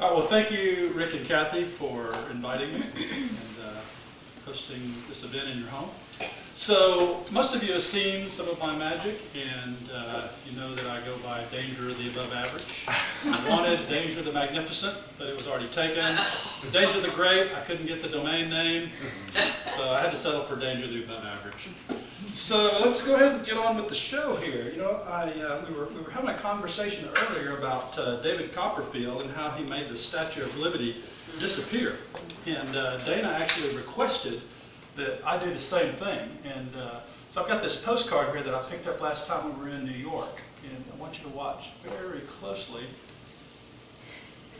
All right, well, thank you, Rick and Kathy, for inviting me and hosting this event in your home. So, most of you have seen some of my magic, and you know that I go by Danger the Above Average. I wanted Danger the Magnificent, but it was already taken. Danger the Great, I couldn't get the domain name, so I had to settle for Danger the Above Average. So let's go ahead and get on with the show here. You know, we were having a conversation earlier about David Copperfield and how he made the Statue of Liberty disappear. And Dana actually requested that I do the same thing. And so I've got this postcard here that I picked up last time we were in New York. And I want you to watch very closely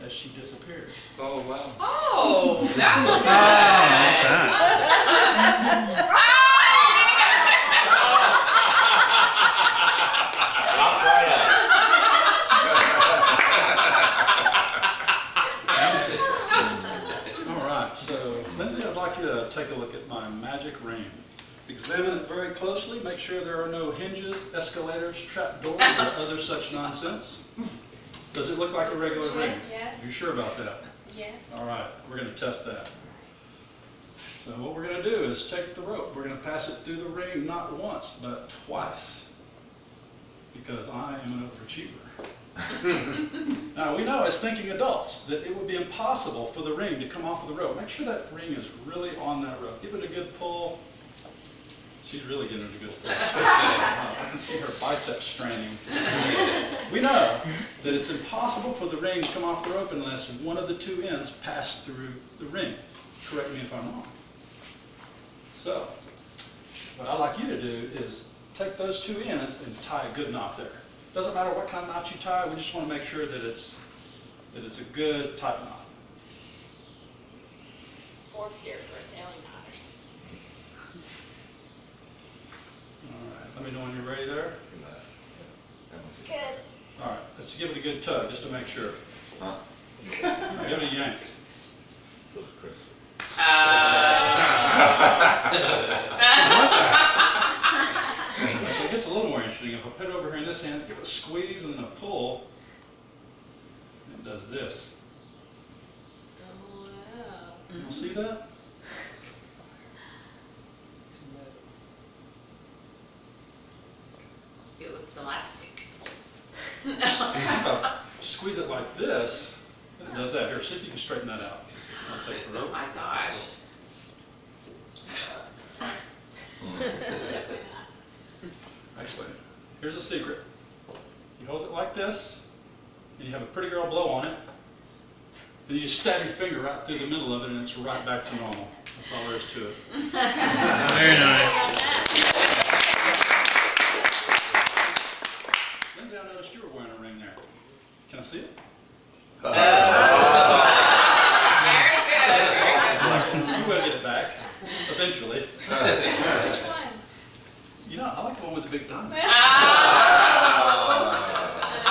as she disappears. Oh, wow. Oh, that was take a look at my magic ring. Examine it very closely. Make sure there are no hinges, escalators, trapdoors, or other such nonsense. Does it look like a regular ring? Yes. You sure about that? Yes. All right, we're going to test that. So what we're going to do is take the rope. We're going to pass it through the ring not once, but twice. Because I am an overachiever. Now, we know as thinking adults that it would be impossible for the ring to come off of the rope. Make sure that ring is really on that rope. Give it a good pull. She's really getting it a good pull. I can see her biceps straining. We know that it's impossible for the ring to come off the rope unless one of the two ends pass through the ring. Correct me if I'm wrong. So, what I'd like you to do is take those two ends and tie a good knot there. Doesn't matter what kind of knot you tie, we just want to make sure that it's a good tight knot. Forbes here for a sailing knot or something. All right, let me know when you're ready there. Good. All right, let's give it a good tug just to make sure. All right, give it a yank. So it gets a little more interesting. If I put it over here in this hand, give it a squeeze and then a pull, it does this. Oh, wow. You see that? It looks elastic. If I squeeze it like this, it does that. Here, see if you can straighten that out. I'll take the Oh rope. my gosh. Actually, here's a secret. You hold it like this, and you have a pretty girl blow on it, and you stab your finger right through the middle of it, and it's right back to normal. That's all there is to it. Very nice. Lindsay, I noticed you were wearing a ring there. Can I see it? Very good. You will get it back, eventually. Which one? You know, I like the one with the big diamond. I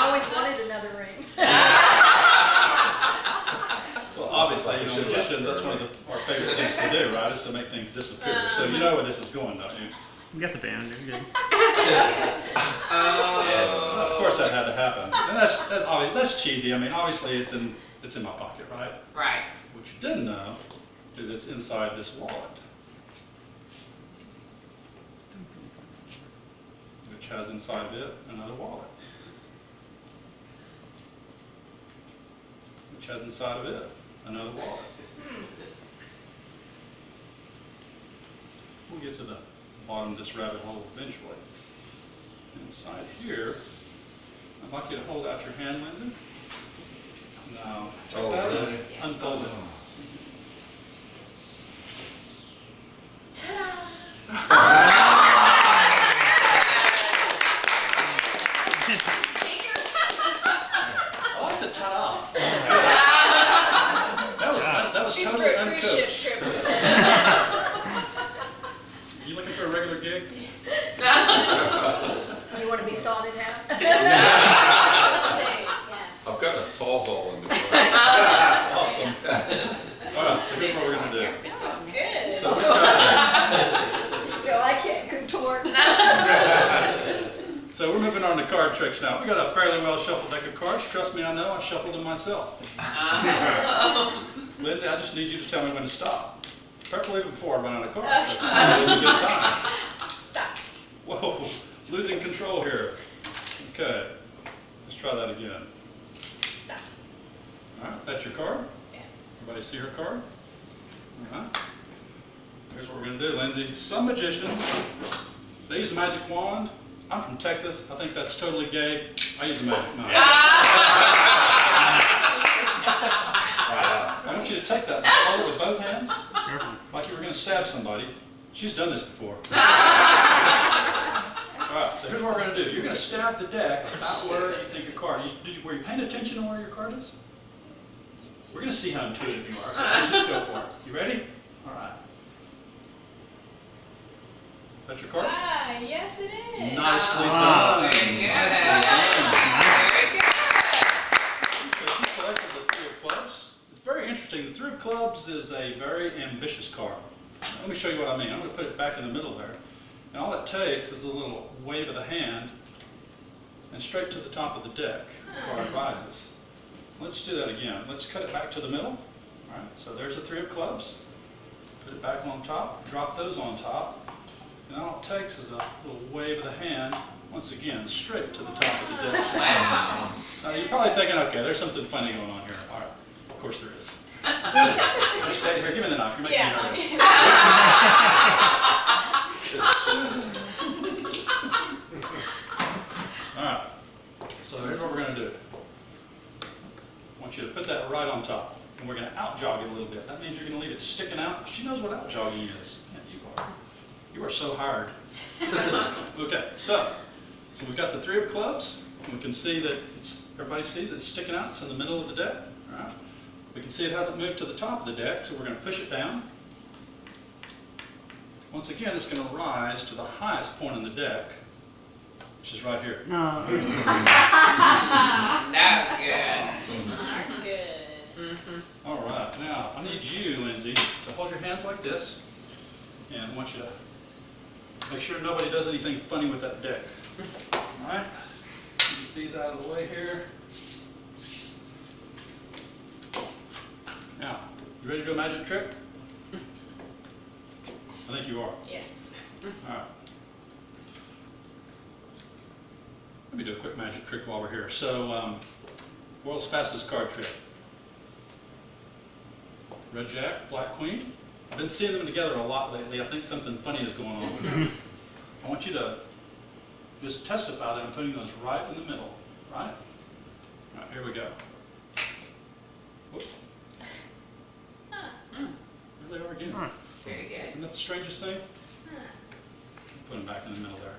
always wanted another ring. Well, obviously, you know, magicians, that's one of our favorite things to do, right, is to make things disappear. So you know where this is going, don't you? You got the band, you're good. Yes. Of course that had to happen. And that's cheesy. I mean, obviously it's in my pocket, right? Right. What you didn't know is it's inside this wallet, which has inside of it another wallet, which has inside of it another wallet. We'll get to the bottom of this rabbit hole eventually. Inside here, I'd like you to hold out your hand, Lindsay. Now, check that out. Really? Unfold it. Ta-da! I like the ta-da. That was She's for totally a cruise ship uncoached. trip. You looking for a regular gig? You want to be salted out? Some days, yes. I've got a sawzall in the way. Awesome. All right, so here's what we're going to do. That sounds good. So we've got, No, I can't contort. so So we're moving on to card tricks now. We got a fairly well shuffled deck of cards. Trust me, I know. I shuffled them myself. Lindsay, I just need you to tell me when to stop. Preferably before I run out of cards. That's a good time. Stop. Whoa, losing control here. Okay, let's try that again. Stop. All right, that's your card. Yeah. Everybody see her card? All right. Here's what we're going to do, Lindsay. Some magicians, they use a magic wand. I'm from Texas. I think that's totally gay. I use a magic knife. I want you to take that and hold it with both hands, Careful. like you were going to stab somebody. She's done this before. All right, so here's what we're going to do. You're going to stab the deck about where you think your card. Were you paying attention to where your card is? We're going to see how intuitive you are. So just go for it. You ready? All right. Is that your card? Ah, yes it is. Nicely Wow. done. Very good. Nicely done. Very good. So she selected the three of clubs. It's very interesting. The three of clubs is a very ambitious card. Let me show you what I mean. I'm going to put it back in the middle there. And all it takes is a little wave of the hand and straight to the top of the deck. The card rises. Let's do that again. Let's cut it back to the middle. All right, so there's the three of clubs. Put it back on top. Drop those on top. And all it takes is a little wave of the hand, once again, straight to the top of the deck. Wow. Now, you're probably thinking, okay, there's something funny going on here. All right, of course there is. Just stay here, give me the knife, you're making me nervous. All right, so here's what we're going to do. I want you to put that right on top, and we're going to out-jog it a little bit. That means you're going to leave it sticking out. She knows what out-jogging is. Yeah, you are so hard. Okay, so we've got the three of clubs, and we can see that everybody sees it's sticking out. It's in the middle of the deck. All right. We can see it hasn't moved to the top of the deck, so we're going to push it down. Once again, it's going to rise to the highest point in the deck, which is right here. No. That was good. Good. All right, now I need you, Lindsay, to hold your hands like this, and I want you to make sure nobody does anything funny with that deck. All right, get these out of the way here. Now, you ready to do a magic trick? I think you are. Yes. All right. Let me do a quick magic trick while we're here. So, world's fastest card trick. Red Jack, Black Queen. I've been seeing them together a lot lately. I think something funny is going on with them. I want you to just testify that I'm putting those right in the middle, right? All right, here we go. Whoops. There they are again. Very good. Isn't that the strangest thing? Put them back in the middle there.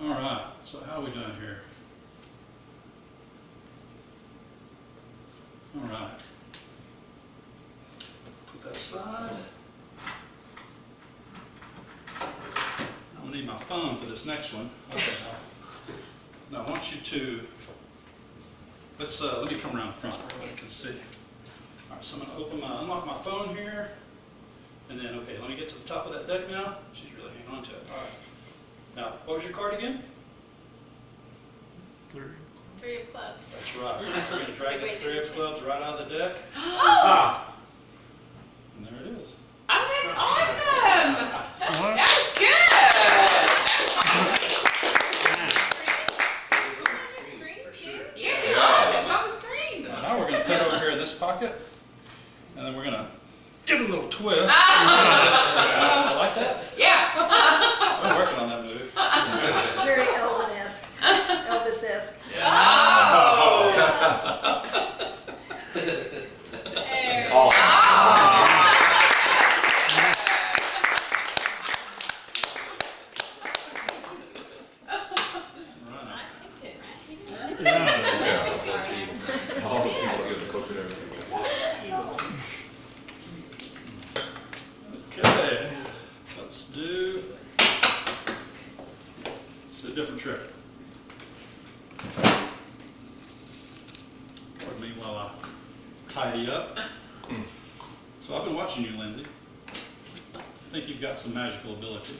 All right, so how are we doing here? All right. Put that aside. I'm gonna need my phone for this next one. Okay. Now I want you to, let me come around front where everybody can see. All right, so I'm gonna unlock my phone here. And then, okay, let me get to the top of that deck now. She's really hanging on to it. All right. Now, what was your card again? Three of clubs. That's right. We're going to drag the three of clubs right out of the deck. Oh, And there it is. that's awesome. What? That was good. Screen too? Yes, it was. It was on the screen. Now we're going to put it over here in this pocket. And then we're going to give it a little twist. You like that? Yeah. I'm working on that move. Very Elvis-esque. Elvis-esque. Oh. There. Oh. Right. I picked it, right? Yeah. Yeah, so all the people give the coats and everything. Okay. Let's do a different trick. Pardon me while I tidy up. So I've been watching you, Lindsay. I think you've got some magical ability.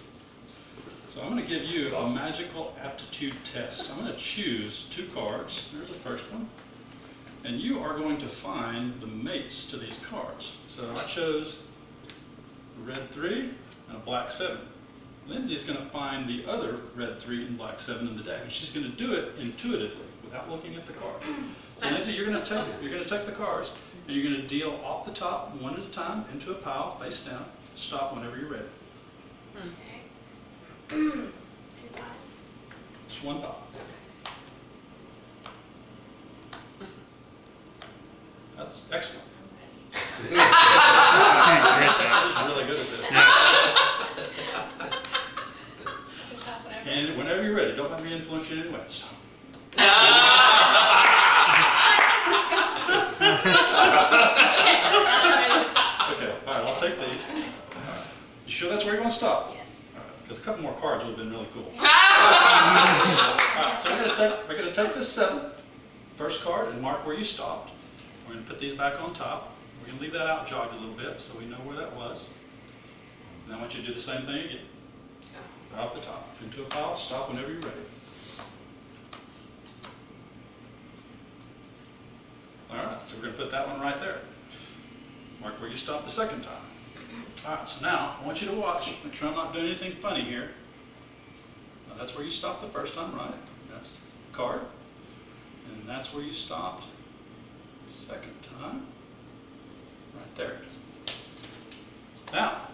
So I'm going to give you a magical aptitude test. I'm going to choose 2 cards. There's the first one. And you are going to find the mates to these cards. So I chose a red 3 and a black 7. Lindsay's going to find the other red 3 and black 7 in the deck. And she's going to do it intuitively without looking at the card. So Lindsay, you're going to take the cards and you're going to deal off the top, one at a time, into a pile, face down. Stop whenever you're ready. Okay. 2 piles. Just 1 pile. That's excellent. Great job. She's really good at this. Stop whenever. And whenever you're ready, don't let me influence you in any way. Stop. I'm ready to stop. Okay, all right, I'll take these. You sure that's where you want to stop? Yes. All right, because a couple more cards would have been really cool. All right, so we're going to take this 7, first card, and mark where you stopped. We're going to put these back on top. We're going to leave that out jogged a little bit so we know where that was. And I want you to do the same thing again. Right off the top, into a pile, stop whenever you're ready. All right, so we're going to put that one right there. Mark where you stopped the second time. All right, so now I want you to watch. Make sure I'm not doing anything funny here. Now, that's where you stopped the first time, right? That's the card. And that's where you stopped the second time. Right there. Now,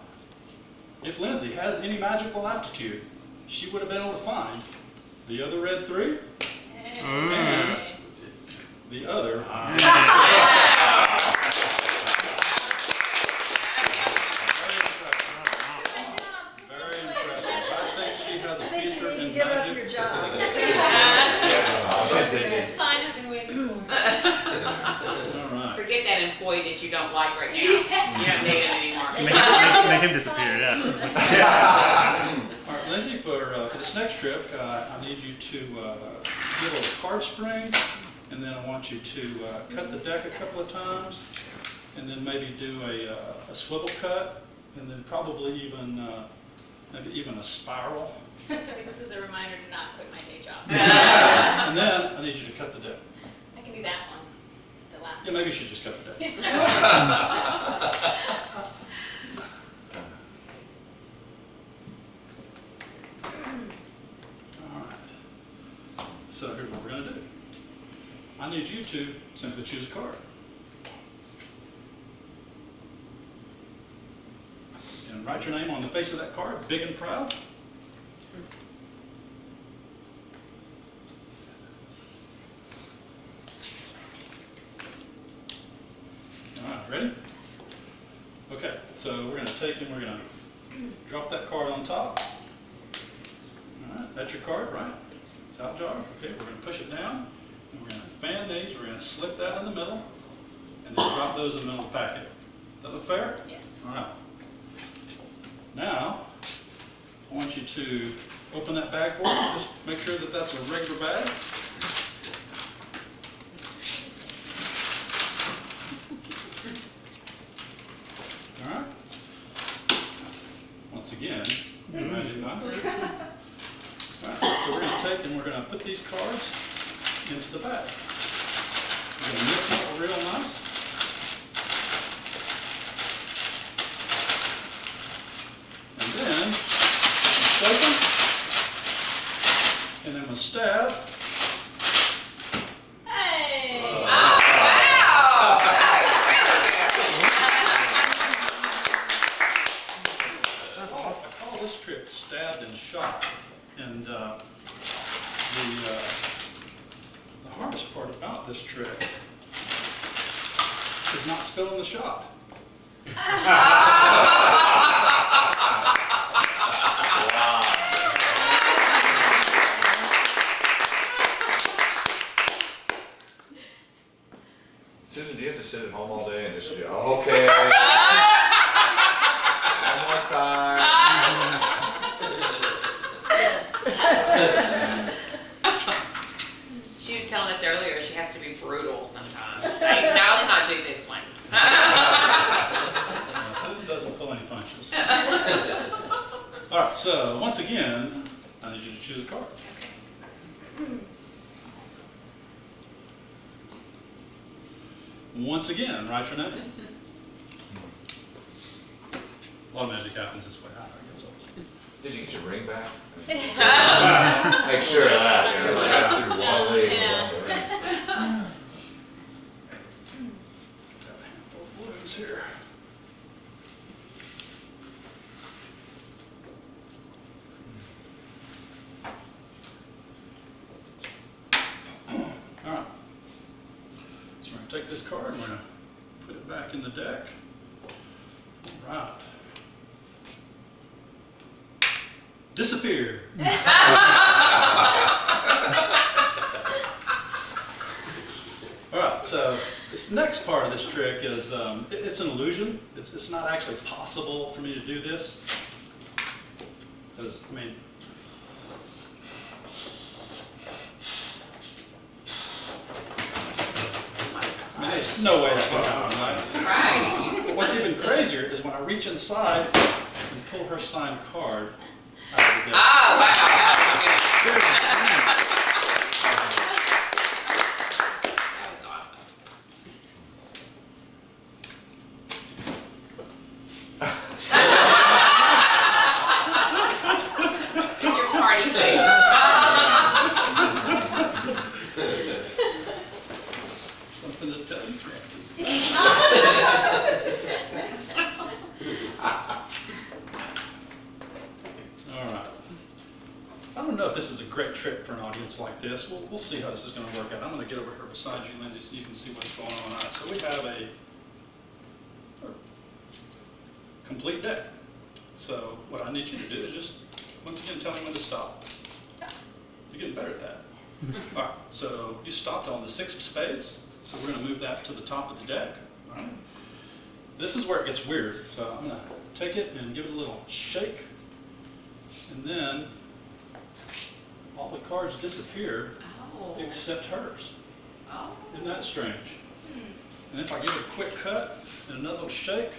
if Lindsay has any magical aptitude, she would have been able to find the other red 3 and the other. Very impressive. I think she has a I think you future need to in give up magic. your job. It's a sign I've been waiting for. All right. Forget that employee that you don't like right now. You don't need him anymore. Make him disappear, yeah. All right, Lindsay, for this next trip, I need you to give a card spring, and then I want you to cut the deck a couple of times, and then maybe do a swivel cut, and then probably even maybe even a spiral. I think this is a reminder to not quit my day job. And then I need you to cut the deck. I can do that one. The last Yeah, one. maybe you should just cut the deck. All right. So here's what we're going to do. I need you to simply choose a card. And write your name on the face of that card, big and proud. All right, ready? Okay, so we're going to take and we're going to drop that card on top. All right, that's your card, right? Top jar. Okay, we're going to push it down, and we're going to fan these. We're going to slip that in the middle, and then drop those in the middle of the packet. Does that look fair? Yes. All right. Now, I want you to open that bag for me. Just make sure that that's a regular bag. All right. Once again, magic knife. All right, so we're going to take and we're going to put these cards into the bag. We're going to mix it real nice. And then, shake them. And then we'll stab. Hey! Wow! I call this trick stabbed and shot. And the hardest part about this trick is not spilling the shot. Susan, do you have to sit at home all day and just be, okay, one more time? Yes. She was telling us earlier she has to be brutal sometimes. Like, now let's not do this one. Susan doesn't pull any punches. All right, so once again, I need you to choose a card. Once again, write your name. A lot of magic happens this way. I guess so. Did you get your ring back? Make sure of that. You know, like after one leg, Yeah. you got the ring. Got a handful of blues here. All right. So we're going to take this card and we're going to put it back in the deck. All right. Disappear. All right, so this next part of this trick is, it's an illusion. It's not actually possible for me to do this. Because, I mean, there's no way that can happen, right? Right. But what's even crazier is when I reach inside and pull her signed card out of the deck. Oh, wow. That was awesome. It's your party face. Something to tell you, Francis. All right. I don't know if this is a great trick for an audience like this. We'll see how this is going to work out. I'm going to get over here beside you, Lindsay, so you can see what's going on. All right, so we have a complete deck. So what I need you to do is just, once again, tell me when to stop. You're getting better at that. All right, so you stopped on the 6 of spades, so we're going to move that to the top of the deck. All right. This is where it gets weird. So I'm going to take it and give it a little shake, and then all the cards disappear Oh. except hers. Oh. Isn't that strange? And if I give it a quick cut and another little shake,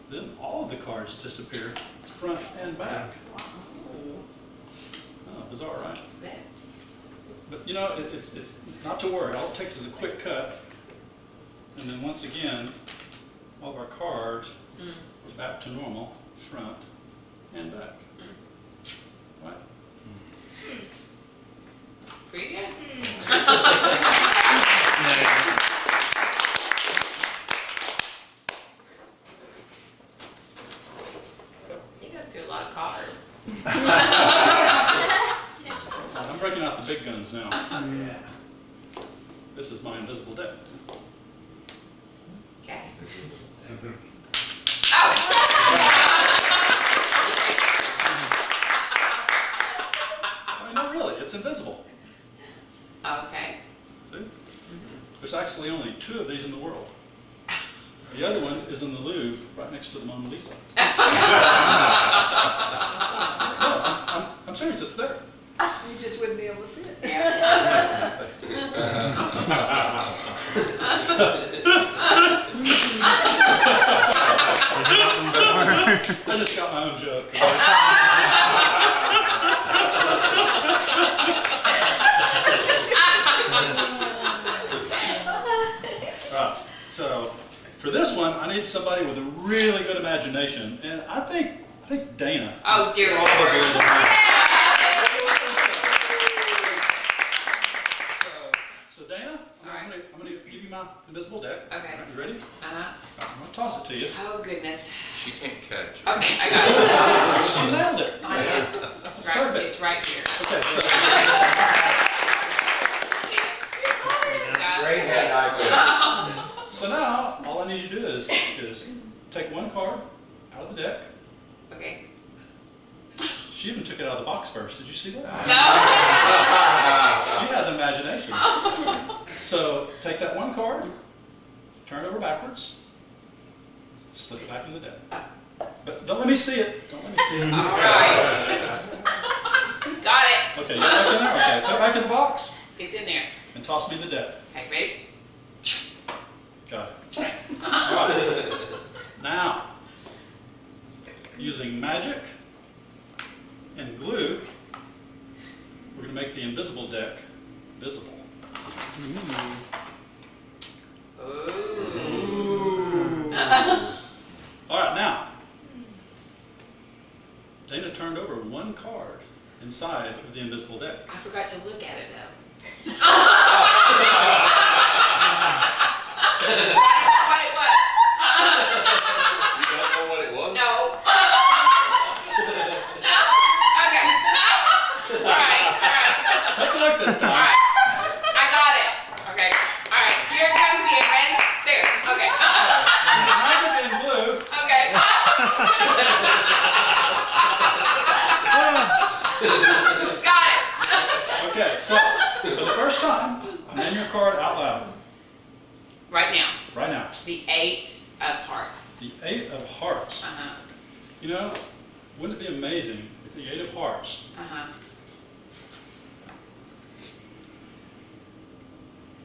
then all of the cards disappear, front and back. Oh, bizarre, right? This. But you know, it's not to worry. All it takes is a quick cut, and then once again, all of our cards are back to normal, front and back. Right? Pretty good. He goes through a lot of cards. I'm breaking out the big guns now. This is my invisible deck. Okay. Oh! I mean, no, really, it's invisible. Okay. See? There's actually only 2 of these in the world. The other one is in the Louvre, right next to the Mona Lisa. No, I'm serious, it's there. You just wouldn't be able to see it. Yeah. I just got my own joke. Right, so for this one, I need somebody with a really good imagination, and I think Dana. Oh, is dear probably Lord. the- So Dana, I'm gonna give you my invisible deck. Okay. All right, you ready? Uh-huh. I'm gonna toss it to you. Oh, goodness. She can't catch. Okay, I got it. She nailed it. I know. That's It's right, perfect. it's right here. Okay, so Got Great it. head idea. So now, all I need you to do is take one card out of the deck. Okay. She even took it out of the box first. Did you see that? No. She has imagination. So take that one card, turn it over backwards, slip it back in the deck. But don't let me see it. Don't let me see it. All right. Got it. Okay, you got it back in there? Okay, put it back in the box It's in there. and toss me the deck. Okay, ready? Got it. All right. Now, using magic and glue, we're going to make the invisible deck visible. Ooh. All right, now, Dana turned over one card inside of the invisible deck. I forgot to look at it though. What it was. You don't know what it was? No. Okay. All right. Take a look this All time. right. I got it. Okay. All right. Here it comes again. Ready? There. Okay. Wrap it in glue. Okay. Got it. Okay, so for the first time, name your card out loud. Right now, Right now. the 8 of hearts. The 8 of Hearts. Uh-huh. You know, wouldn't it be amazing if the 8 of Hearts Uh-huh.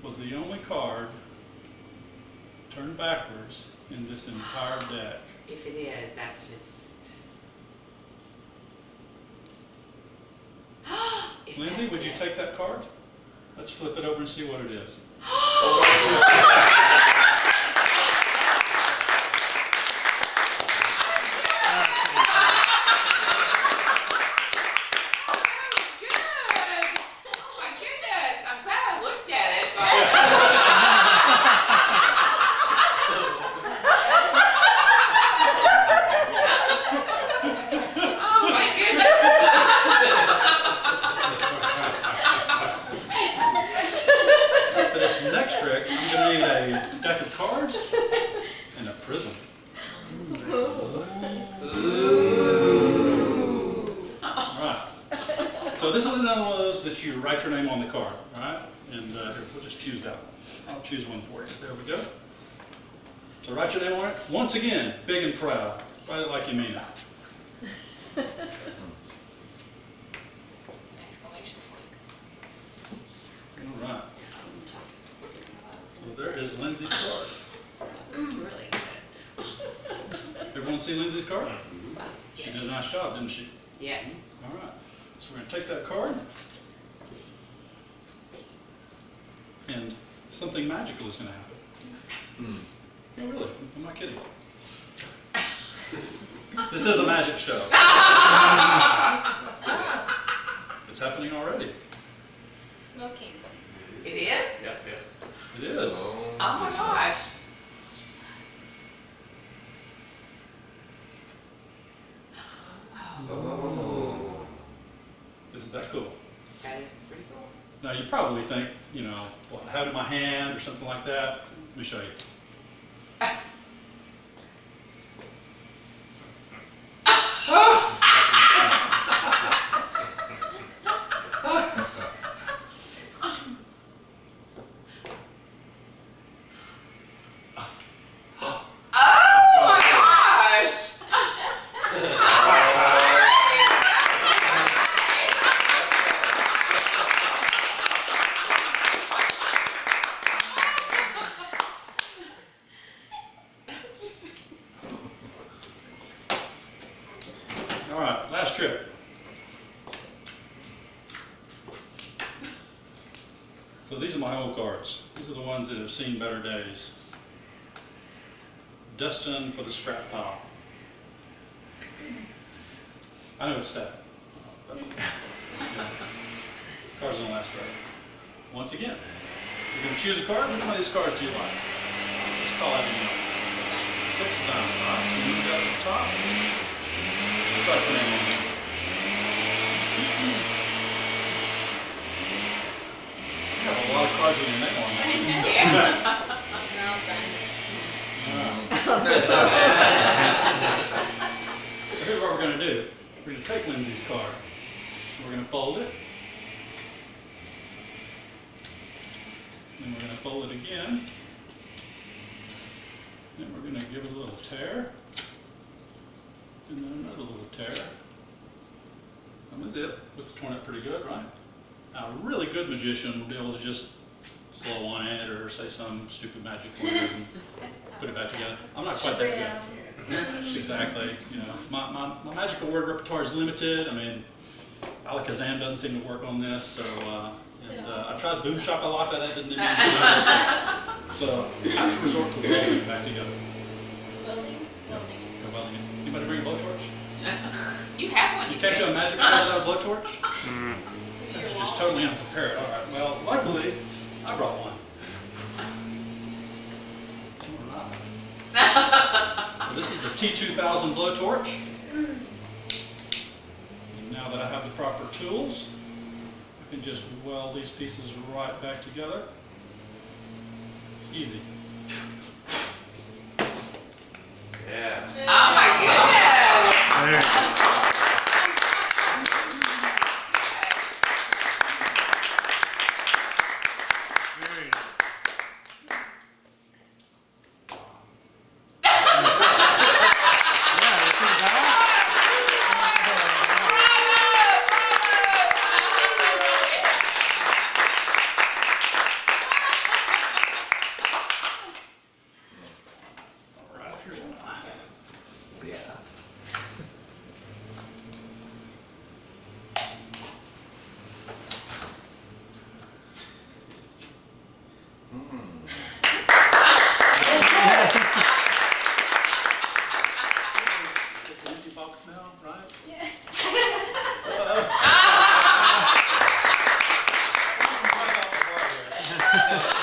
was the only card turned backwards in this entire deck? If it is, that's just... If Lindsay, that's would you it. take that card? Let's flip it over and see what it is. Good. Oh my goodness. I'm glad I looked at it. Oh my goodness. For this next trick, I'm going to need a deck of cards and a prism. All right. So this is another one of those that you write your name on the card, all right? And here, we'll just choose that one. I'll choose one for you. There we go. So write your name on it. Once again, big and proud. Write it like you mean it. Exclamation point. All right. So there is Lindsay's card. Really good. Everyone see Lindsay's card? She did a nice job, didn't she? Yes. All right. So we're going to take that card, and something magical is going to happen. No, really, I'm not kidding. This is a magic show. It's happening already. Smoking. It is? Yep. It is. Oh my gosh. Oh. Isn't that cool? That is pretty cool. Now you probably think, you know, well, how did my hand or something like that? Let me show you. Oh my gosh! All right, last trip. So these are my old cards. These are the ones that have seen better days. Destined for the scrap pile. I know it's sad, but cards don't last forever. Once again, you're going to choose a card. Which one of these cards do you like? Let's call out any number. 6 of diamonds. All right, so you move that at the top. Let's write your name on it. You have a lot of cards with your name on them. Yeah. Well done. So here's what we're going to do. We're going to take Lindsay's card. We're going to fold it. Then we're going to fold it again. Then we're going to give it a little tear. And then another little tear. That was it. Looks torn up pretty good, right? Now, a really good magician will be able to just blow on it or say some stupid magic word and put it back together. I'm not quite that good. Exactly. You know, my magical word repertoire is limited. I mean, Alakazam doesn't seem to work on this, so, I tried Boom Shakalaka, that didn't even work. So I have to resort to welding it back together. Welding? Yeah, welding it. Anybody bring a blowtorch? You have one, You you came to a said. magic show without a blowtorch? Mm. That's just totally unprepared. All right, well, luckily, I brought one. All right. So this is the T2000 blowtorch. And now that I have the proper tools, I can just weld these pieces right back together. It's easy. Yeah. Oh my goodness. There you go. Very good. Yeah, you think that? All right, here's my. Yeah. It's an empty box now, right? Yeah. Right off the bar here.